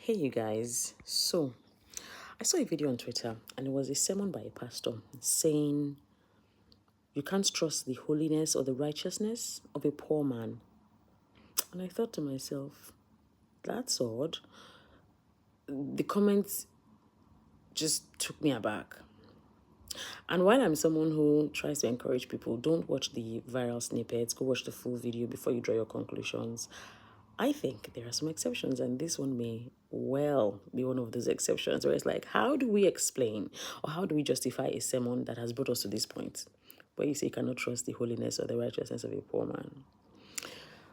Hey, you guys. So, I saw a video on Twitter and it was a sermon by a pastor saying you can't trust the holiness or the righteousness of a poor man. And I thought to myself, that's odd. The comments just took me aback. And while I'm someone who tries to encourage people, don't watch the viral snippets, go watch the full video before you draw your conclusions. I think there are some exceptions, and this one may well be one of those exceptions where it's like, how do we explain or how do we justify a sermon that has brought us to this point where you say you cannot trust the holiness or the righteousness of a poor man?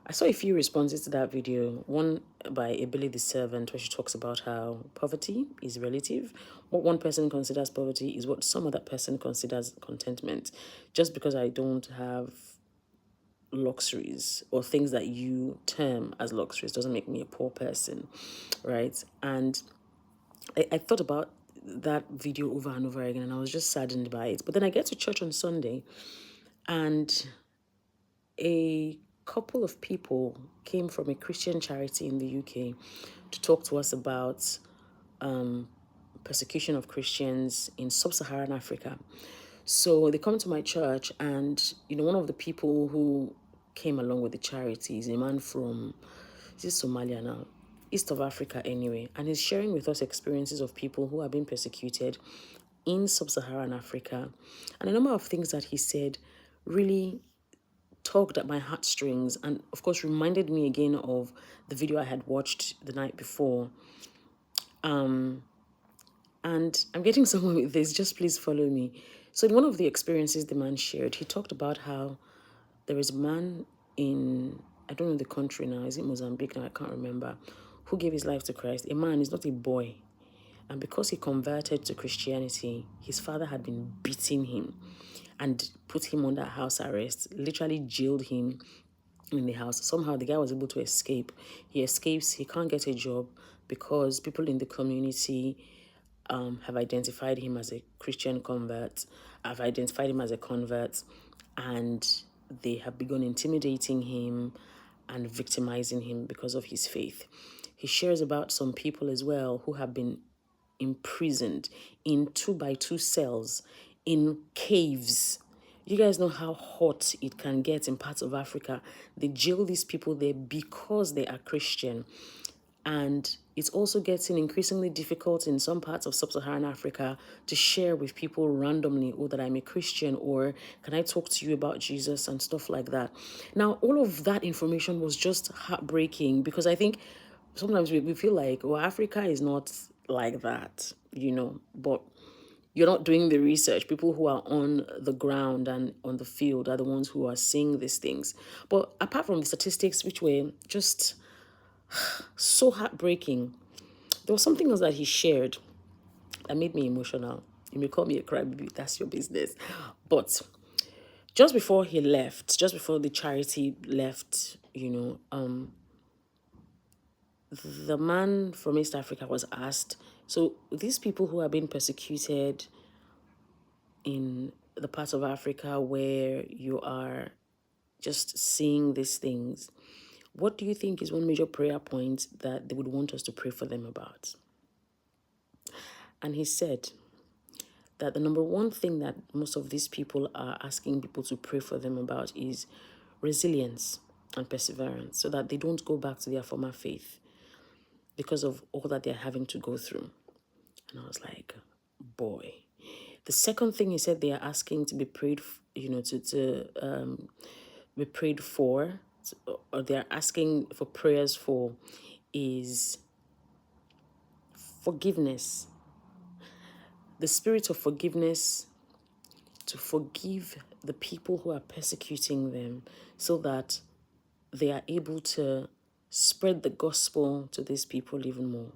I saw a few responses to that video. One by Ebele the Servant, where she talks about how poverty is relative. What one person considers poverty is what some other person considers contentment. Just because I don't have luxuries or things that you term as luxuries doesn't make me a poor person, right? And I thought about that video over and over again and I was just saddened by it. But then I get to church on Sunday and a couple of people came from a Christian charity in the UK to talk to us about persecution of Christians in sub-Saharan Africa. So they come to my church and, one of the people who came along with the charity is a man from, is this Somalia now? East of Africa anyway. And he's sharing with us experiences of people who have been persecuted in sub-Saharan Africa. And a number of things that he said really tugged at my heartstrings and of course reminded me again of the video I had watched the night before. And I'm getting somewhere with this, just please follow me. So in one of the experiences the man shared, he talked about how there is a man in, I don't know the country now, is it Mozambique now? I can't remember, who gave his life to Christ. A man is not a boy. And because he converted to Christianity, his father had been beating him and put him under house arrest, literally jailed him in the house. Somehow the guy was able to escape. He escapes, he can't get a job because people in the community have identified him as a Christian convert, have identified him as a convert, and they have begun intimidating him and victimizing him because of his faith. He shares about some people as well who have been imprisoned in 2x2 cells in caves. You guys know how hot it can get in parts of Africa. They jail these people there because they are Christian. And it's also getting increasingly difficult in some parts of sub-Saharan Africa to share with people randomly, oh, that I'm a Christian, or can I talk to you about Jesus and stuff like that. Now, all of that information was just heartbreaking because I think sometimes we feel like, oh, Africa is not like that, but you're not doing the research. People who are on the ground and on the field are the ones who are seeing these things. But apart from the statistics, which were just so heartbreaking, there was something else that he shared that made me emotional. You may call me a crybaby, that's your business. But just before he left, just before the charity left, the man from East Africa was asked, so these people who are being persecuted in the parts of Africa where you are just seeing these things, what do you think is one major prayer point that they would want us to pray for them about? And he said that the number one thing that most of these people are asking people to pray for them about is resilience and perseverance so that they don't go back to their former faith because of all that they're having to go through. And I was like, boy. The second thing he said they are asking to be prayed, to be prayed for, or they're asking for prayers for, is forgiveness. The spirit of forgiveness, to forgive the people who are persecuting them so that they are able to spread the gospel to these people even more.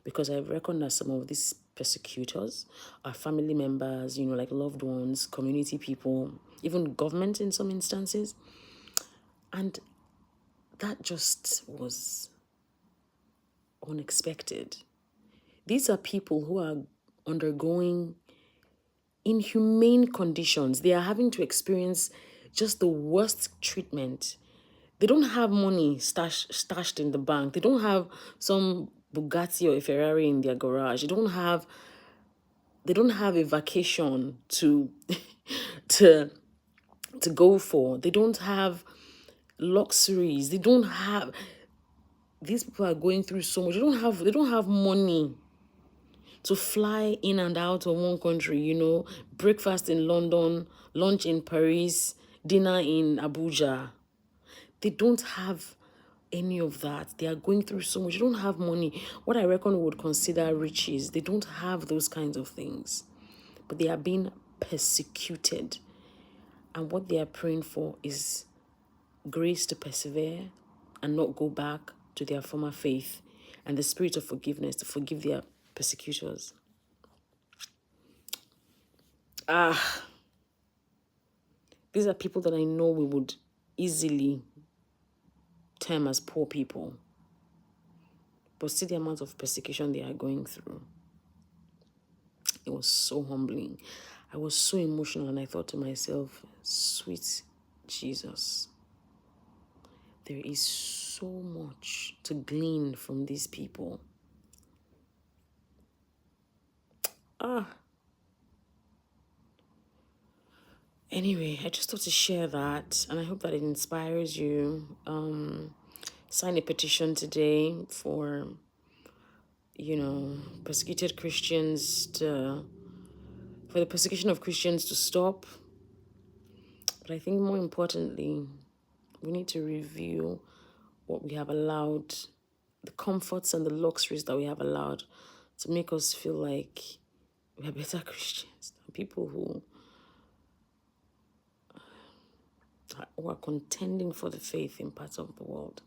Because I reckon that some of these persecutors are family members, like loved ones, community people, even government in some instances. And that just was unexpected. These are people who are undergoing inhumane conditions. They are having to experience just the worst treatment. They don't have money stashed in the bank. They don't have some Bugatti or a Ferrari in their garage. They don't have a vacation to to to go for. They don't have luxuries. These people are going through so much. They don't have money to fly in and out of one country, breakfast in London, lunch in Paris, dinner in Abuja. They don't have any of that. They are going through so much. They don't have money. What I reckon we would consider riches. They don't have those kinds of things. But they are being persecuted. And what they are praying for is grace to persevere and not go back to their former faith, and the spirit of forgiveness to forgive their persecutors. These are people that I know we would easily term as poor people. But see the amount of persecution they are going through. It was so humbling. I was so emotional, and I thought to myself, sweet Jesus, there is so much to glean from these people. Anyway, I just thought to share that, and I hope that it inspires you. Sign a petition today for, persecuted Christians for the persecution of Christians to stop. But I think more importantly, we need to review what we have allowed, the comforts and the luxuries that we have allowed to make us feel like we are better Christians than people who are contending for the faith in parts of the world.